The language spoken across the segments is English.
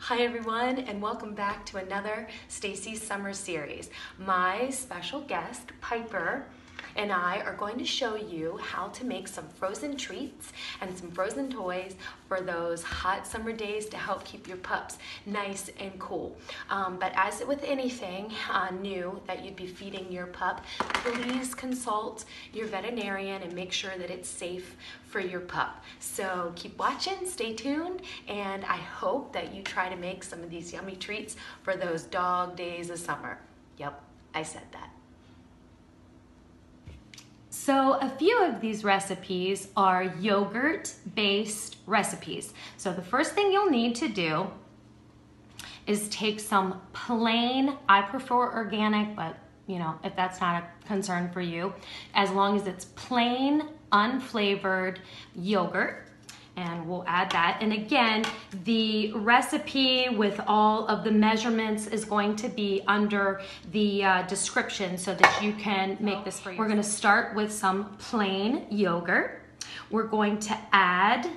Hi everyone, and welcome back to another Stacey's Summer Series. My special guest, Piper, and I are going to show you how to make some frozen treats and some frozen toys for those hot summer days to help keep your pups nice and cool. But as with anything new that you'd be feeding your pup, please consult your veterinarian and make sure that it's safe for your pup. So keep watching, stay tuned, and I hope that you try to make some of these yummy treats for those dog days of summer. Yep, I said that. So a few of these recipes are yogurt-based recipes. So the first thing you'll need to do is take some plain, I prefer organic, but you know, if that's not a concern for you, as long as it's plain, unflavored yogurt. And we'll add that. And again, the recipe with all of the measurements is going to be under the description so that you can make this for yourself. We're gonna start with some plain yogurt. We're going to add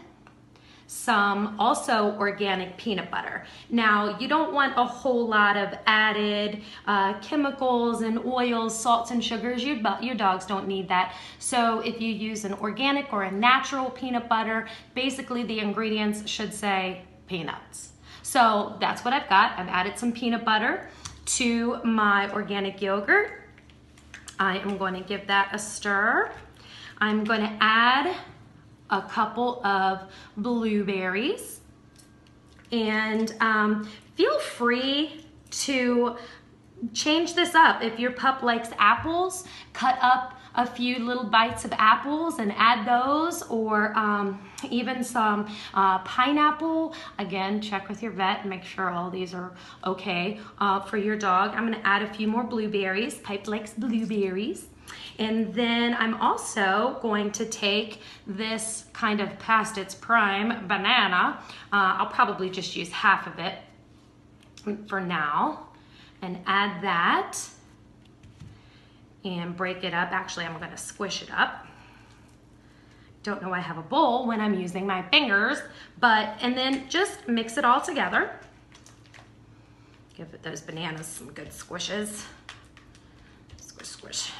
some also organic peanut butter. Now, you don't want a whole lot of added chemicals and oils, salts and sugars. Your dogs don't need that. So if you use an organic or a natural peanut butter, basically the ingredients should say peanuts. So that's what I've got. I've added some peanut butter to my organic yogurt. I am going to give that a stir. I'm going to add a couple of blueberries, and feel free to change this up. If your pup likes apples, cut up a few little bites of apples and add those, or even some pineapple. Again, check with your vet and make sure all these are okay for your dog. I'm gonna add a few more blueberries. Pipe likes blueberries. And then I'm also going to take this kind of past its prime banana. I'll probably just use half of it for now and add that and break it up. Actually, I'm going to squish it up. Don't know I have a bowl when I'm using my fingers, and then just mix it all together. Give it those bananas some good squishes. Squish, squish.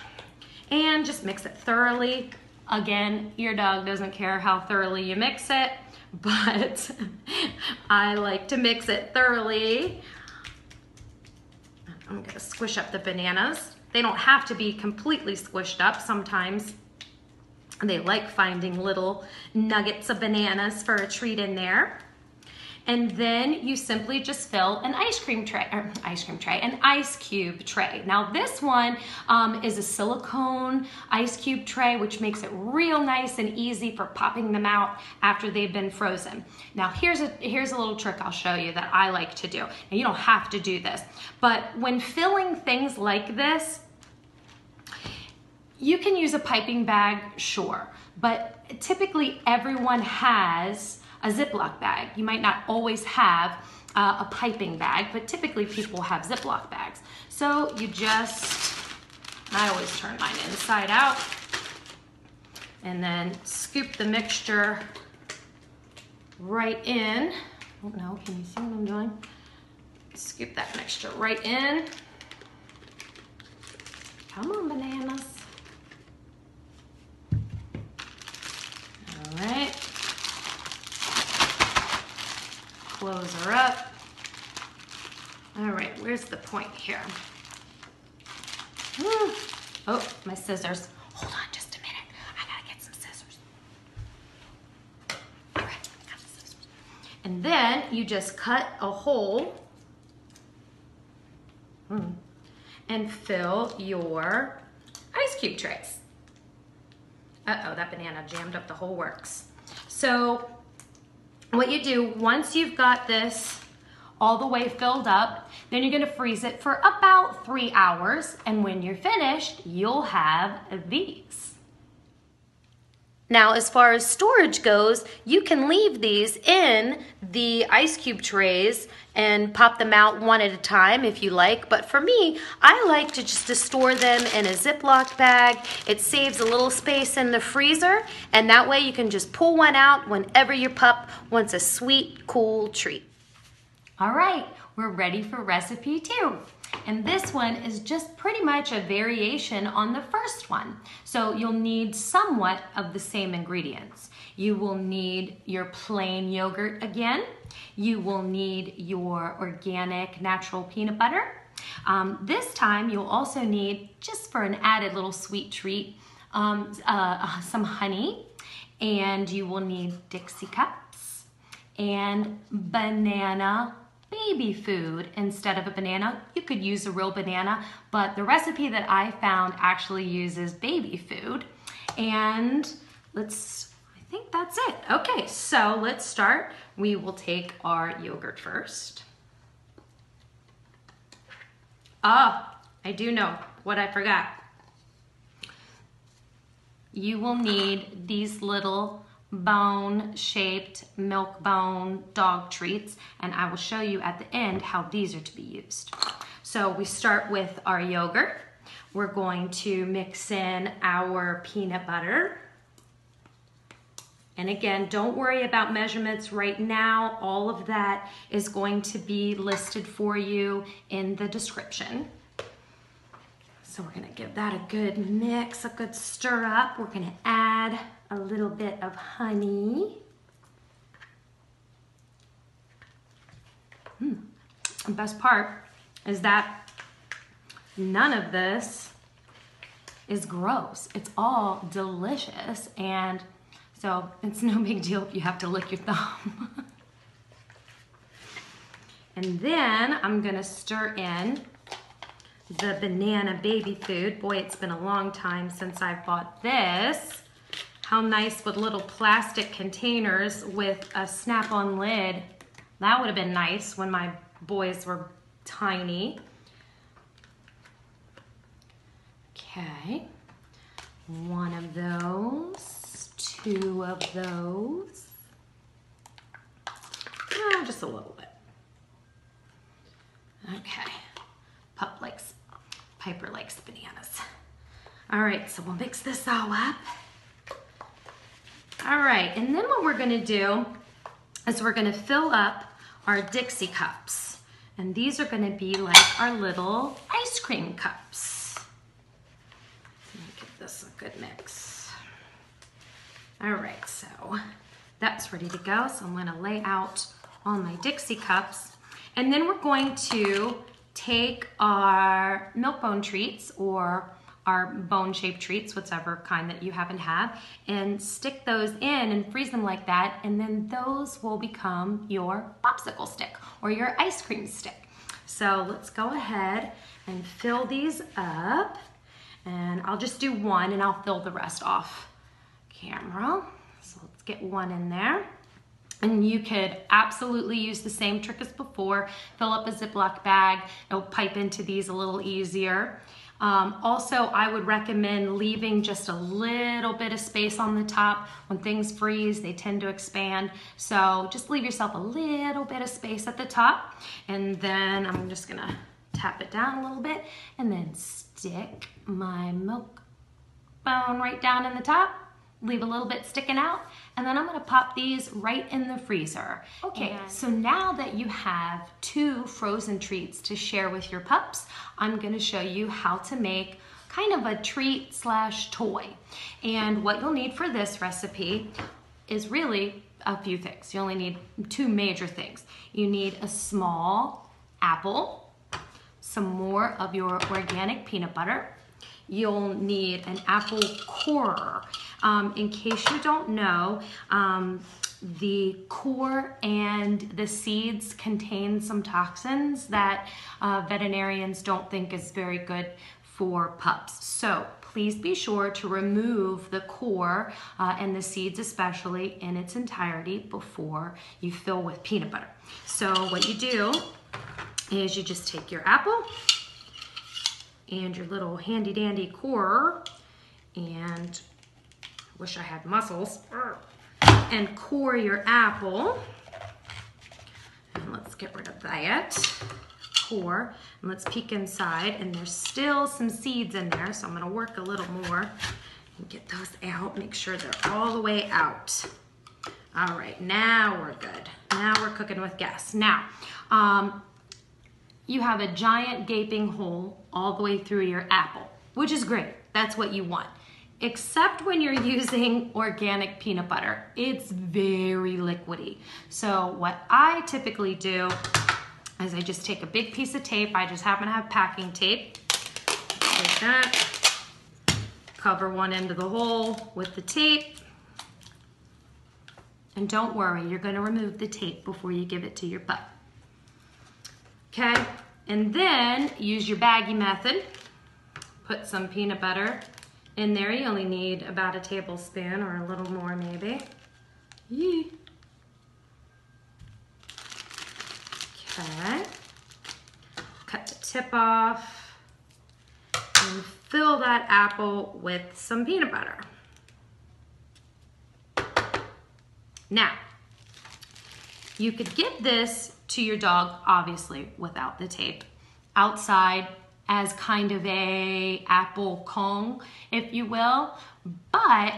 And just mix it thoroughly. Again, your dog doesn't care how thoroughly you mix it, but I like to mix it thoroughly. I'm gonna squish up the bananas. They don't have to be completely squished up. Sometimes they like finding little nuggets of bananas for a treat in there. And then you simply just fill an an ice cube tray. Now this one is a silicone ice cube tray, which makes it real nice and easy for popping them out after they've been frozen. Now here's a little trick I'll show you that I like to do. And you don't have to do this, but when filling things like this, you can use a piping bag, sure, but typically everyone has a Ziploc bag. You might not always have a piping bag, but typically people have Ziploc bags. So you I always turn mine inside out and then scoop the mixture right in. Oh no, can you see what I'm doing? Scoop that mixture right in. Come on, bananas. All right. Close her up. All right, where's the point here? Oh, my scissors. Hold on just a minute. I gotta get some scissors. All right, got the scissors. And then you just cut a hole and fill your ice cube trays. Uh-oh, that banana jammed up the whole works. So what you do, once you've got this all the way filled up, then you're gonna freeze it for about 3 hours. And when you're finished, you'll have these. Now, as far as storage goes, you can leave these in the ice cube trays and pop them out one at a time if you like. But for me, I like to just store them in a Ziploc bag. It saves a little space in the freezer, and that way you can just pull one out whenever your pup wants a sweet, cool treat. All right, we're ready for recipe 2. And this one is just pretty much a variation on the first one. So you'll need somewhat of the same ingredients. You will need your plain yogurt again. You will need your organic natural peanut butter. This time you'll also need, just for an added little sweet treat, some honey, and you will need Dixie cups and banana baby food. Instead of a banana, you could use a real banana, but the recipe that I found actually uses baby food. And I think that's it. Okay, so let's start. We will take our yogurt first. I do know what I forgot. You will need these little bone-shaped milk bone dog treats, and I will show you at the end how these are to be used. So we start with our yogurt. We're going to mix in our peanut butter. And again, don't worry about measurements right now. All of that is going to be listed for you in the description. So we're gonna give that a good mix, a good stir up. We're gonna add a little bit of honey. The best part is that none of this is gross. It's all delicious, and so it's no big deal if you have to lick your thumb. And then I'm gonna stir in the banana baby food. Boy, it's been a long time since I've bought this. How nice with little plastic containers with a snap-on lid. That would have been nice when my boys were tiny. Okay, 1 of those, 2 of those. Just a little bit. Okay, Piper likes bananas. All right, so we'll mix this all up. All right, and then what we're gonna do is we're gonna fill up our Dixie cups. And these are gonna be like our little ice cream cups. Let me give this a good mix. All right, so that's ready to go. So I'm gonna lay out all my Dixie cups. And then we're going to take our milk bone treats or our bone-shaped treats, whichever kind that you happen to have, and stick those in and freeze them like that, and then those will become your popsicle stick or your ice cream stick. So let's go ahead and fill these up, and I'll just do 1 and I'll fill the rest off camera. So let's get 1 in there. And you could absolutely use the same trick as before. Fill up a Ziploc bag. It'll pipe into these a little easier. Also, I would recommend leaving just a little bit of space on the top. When things freeze, they tend to expand. So just leave yourself a little bit of space at the top. And then I'm just gonna tap it down a little bit and then stick my milk bone right down in the top. Leave a little bit sticking out, and then I'm gonna pop these right in the freezer. Okay, so now that you have 2 frozen treats to share with your pups, I'm gonna show you how to make kind of a treat / toy. And what you'll need for this recipe is really a few things. You only need 2 major things. You need a small apple, some more of your organic peanut butter. You'll need an apple corer. In case you don't know, the core and the seeds contain some toxins that veterinarians don't think is very good for pups. So please be sure to remove the core and the seeds especially in its entirety before you fill with peanut butter. So what you do is you just take your apple and your little handy dandy core, and wish I had muscles, and core your apple. And let's get rid of that core, and let's peek inside, and there's still some seeds in there, so I'm gonna work a little more and get those out, make sure they're all the way out. All right, now we're good. Now we're cooking with gas. Now, you have a giant gaping hole all the way through your apple, which is great. That's what you want. Except when you're using organic peanut butter. It's very liquidy. So what I typically do is I just take a big piece of tape. I just happen to have packing tape. Like that. Cover one end of the hole with the tape. And don't worry, you're gonna remove the tape before you give it to your pup. Okay, and then use your baggie method. Put some peanut butter in there. You only need about a tablespoon or a little more maybe. Yee. Okay, cut the tip off and fill that apple with some peanut butter. Now, you could give this to your dog, obviously, without the tape, outside as kind of a apple Kong, if you will, but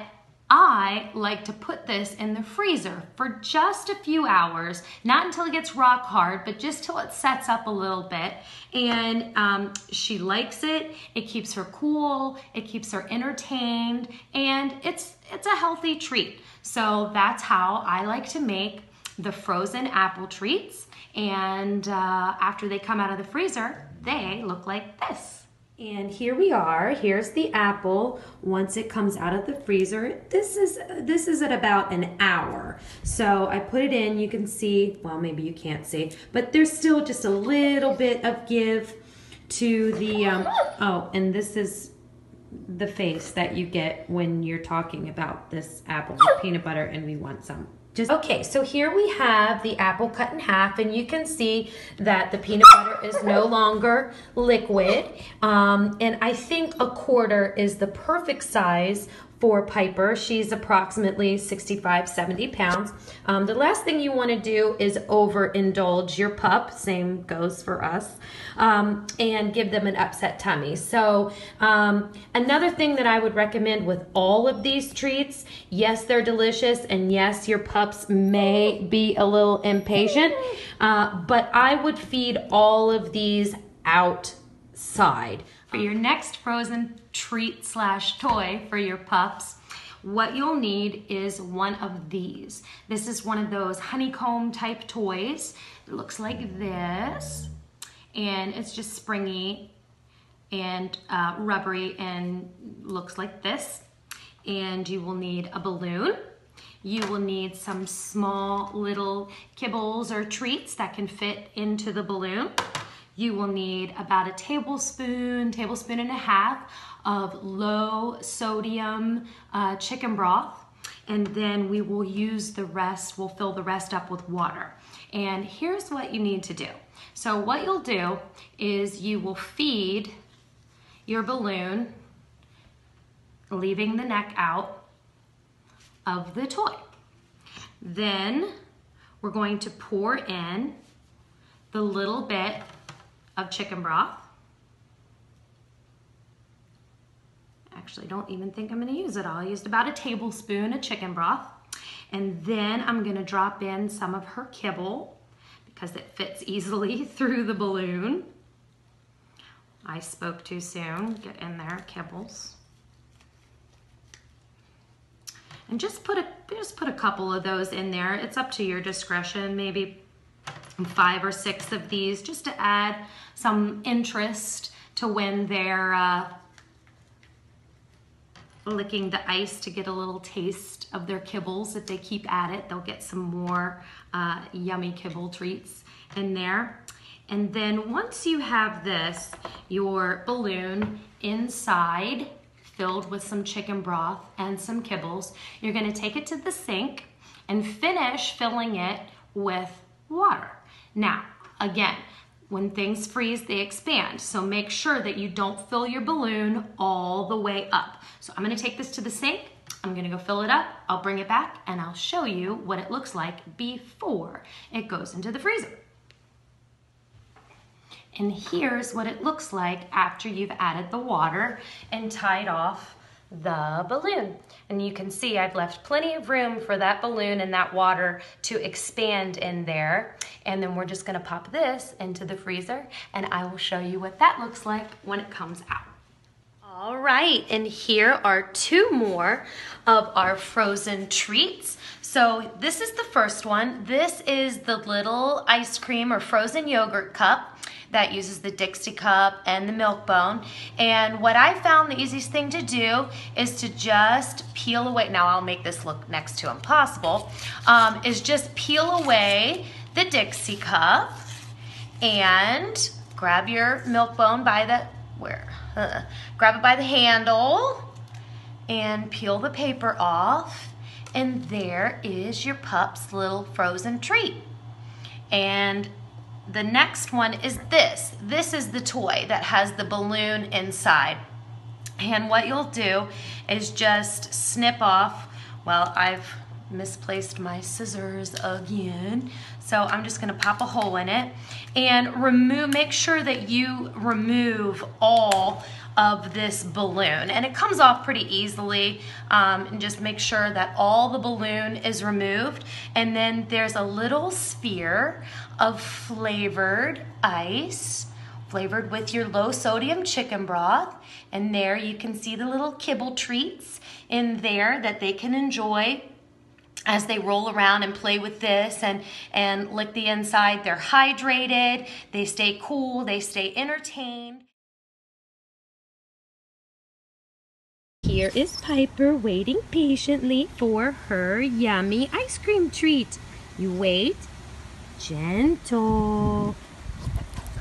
I like to put this in the freezer for just a few hours, not until it gets rock hard, but just till it sets up a little bit. And she likes it. It keeps her cool. It keeps her entertained, and it's a healthy treat. So that's how I like to make the frozen apple treats. And after they come out of the freezer, they look like this. And here we are. Here's the apple once it comes out of the freezer. This is at about an hour. So I put it in. You can see, well, maybe you can't see, but there's still just a little bit of give to the, oh, and this is the face that you get when you're talking about this apple with peanut butter and we want some. Okay, so here we have the apple cut in half, and you can see that the peanut butter is no longer liquid. And I think a quarter is the perfect size for Piper. She's approximately 65, 70 pounds. The last thing you want to do is overindulge your pup, same goes for us, and give them an upset tummy. So another thing that I would recommend with all of these treats, yes, they're delicious, and yes, your pups may be a little impatient, but I would feed all of these outside. For your next frozen treat slash toy for your pups, what you'll need is one of these. This is one of those honeycomb type toys. It looks like this, and it's just springy and rubbery and looks like this. And you will need a balloon. You will need some small little kibbles or treats that can fit into the balloon. You will need about a tablespoon and a half of low sodium chicken broth. And then we will use the rest, we'll fill the rest up with water. And here's what you need to do. So what you'll do is you will feed your balloon, leaving the neck out of the toy. Then we're going to pour in the little bit of chicken broth. Actually, don't even think I'm gonna use it all. I used about a tablespoon of chicken broth. And then I'm gonna drop in some of her kibble because it fits easily through the balloon. I spoke too soon. Get in there, kibbles. And just put a couple of those in there. It's up to your discretion, maybe 5 or 6 of these, just to add some interest to when they're licking the ice, to get a little taste of their kibbles. If they keep at it, they'll get some more yummy kibble treats in there. And then once you have this, your balloon inside filled with some chicken broth and some kibbles, you're gonna take it to the sink and finish filling it with water. Now, again, when things freeze, they expand. So make sure that you don't fill your balloon all the way up. So I'm gonna take this to the sink. I'm gonna go fill it up. I'll bring it back and I'll show you what it looks like before it goes into the freezer. And here's what it looks like after you've added the water and tied off the balloon. And you can see I've left plenty of room for that balloon and that water to expand in there. And then we're just gonna pop this into the freezer and I will show you what that looks like when it comes out. All right, and here are 2 more of our frozen treats. So this is the first one. This is the little ice cream or frozen yogurt cup that uses the Dixie cup and the milk bone. And what I found the easiest thing to do is to just peel away, now I'll make this look next to impossible, is just peel away the Dixie cup and grab your milk bone by the, grab it by the handle and peel the paper off. And there is your pup's little frozen treat. And the next one is this. This is the toy that has the balloon inside. And what you'll do is just snip off, well, I've misplaced my scissors again. So I'm just gonna pop a hole in it and make sure that you remove all of this balloon. And it comes off pretty easily, and just make sure that all the balloon is removed. And then there's a little sphere of flavored ice, flavored with your low sodium chicken broth. And there you can see the little kibble treats in there that they can enjoy as they roll around and play with this and lick the inside. They're hydrated, they stay cool, they stay entertained. Here is Piper waiting patiently for her yummy ice cream treat. You wait, gentle.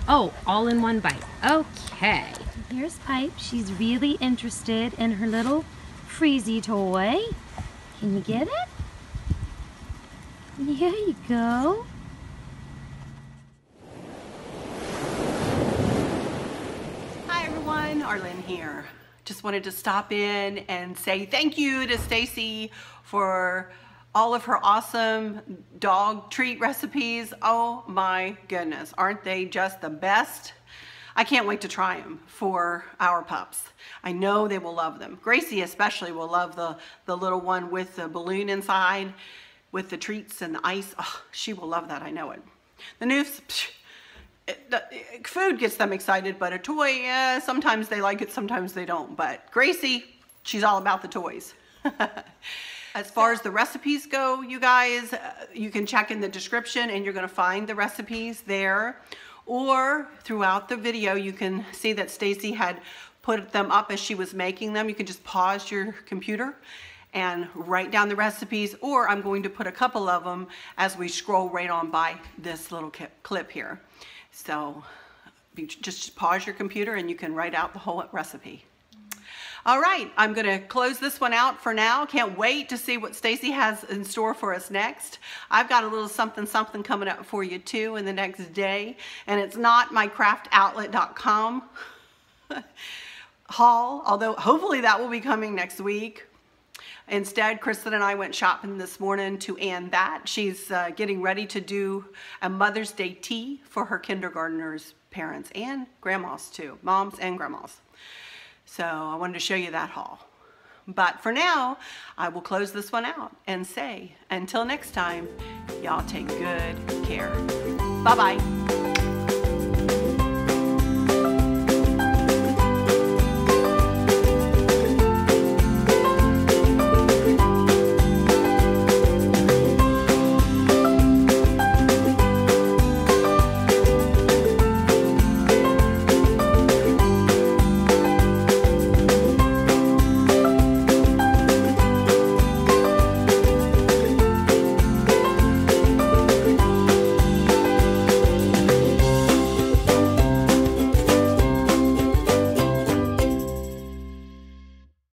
Oh, all in one bite. Okay. Here's Pipe. She's really interested in her little freezy toy. Can you get it? There you go. Hi everyone, Arlene here. Just wanted to stop in and say thank you to Stacey for all of her awesome dog treat recipes. Oh my goodness, aren't they just the best? I can't wait to try them for our pups. I know they will love them. Gracie especially will love the little one with the balloon inside with the treats and the ice. Oh, she will love that, I know it. The noofs, food gets them excited, but a toy, sometimes they like it, sometimes they don't. But Gracie, she's all about the toys. As far as the recipes go, you guys, you can check in the description and you're gonna find the recipes there. Or throughout the video, you can see that Stacey had put them up as she was making them. You can just pause your computer and write down the recipes, or I'm going to put a couple of them as we scroll right on by this little clip here. So just pause your computer and you can write out the whole recipe. All right, I'm gonna close this one out for now. Can't wait to see what Stacey has in store for us next. I've got a little something coming up for you too in the next day, and it's not my craftoutlet.com haul, although hopefully that will be coming next week. Instead, Kristen and I went shopping this morning to end that. She's getting ready to do a Mother's Day tea for her kindergartners' parents and grandmas too, moms and grandmas. So I wanted to show you that haul. But for now, I will close this one out and say, until next time, y'all take good care. Bye-bye.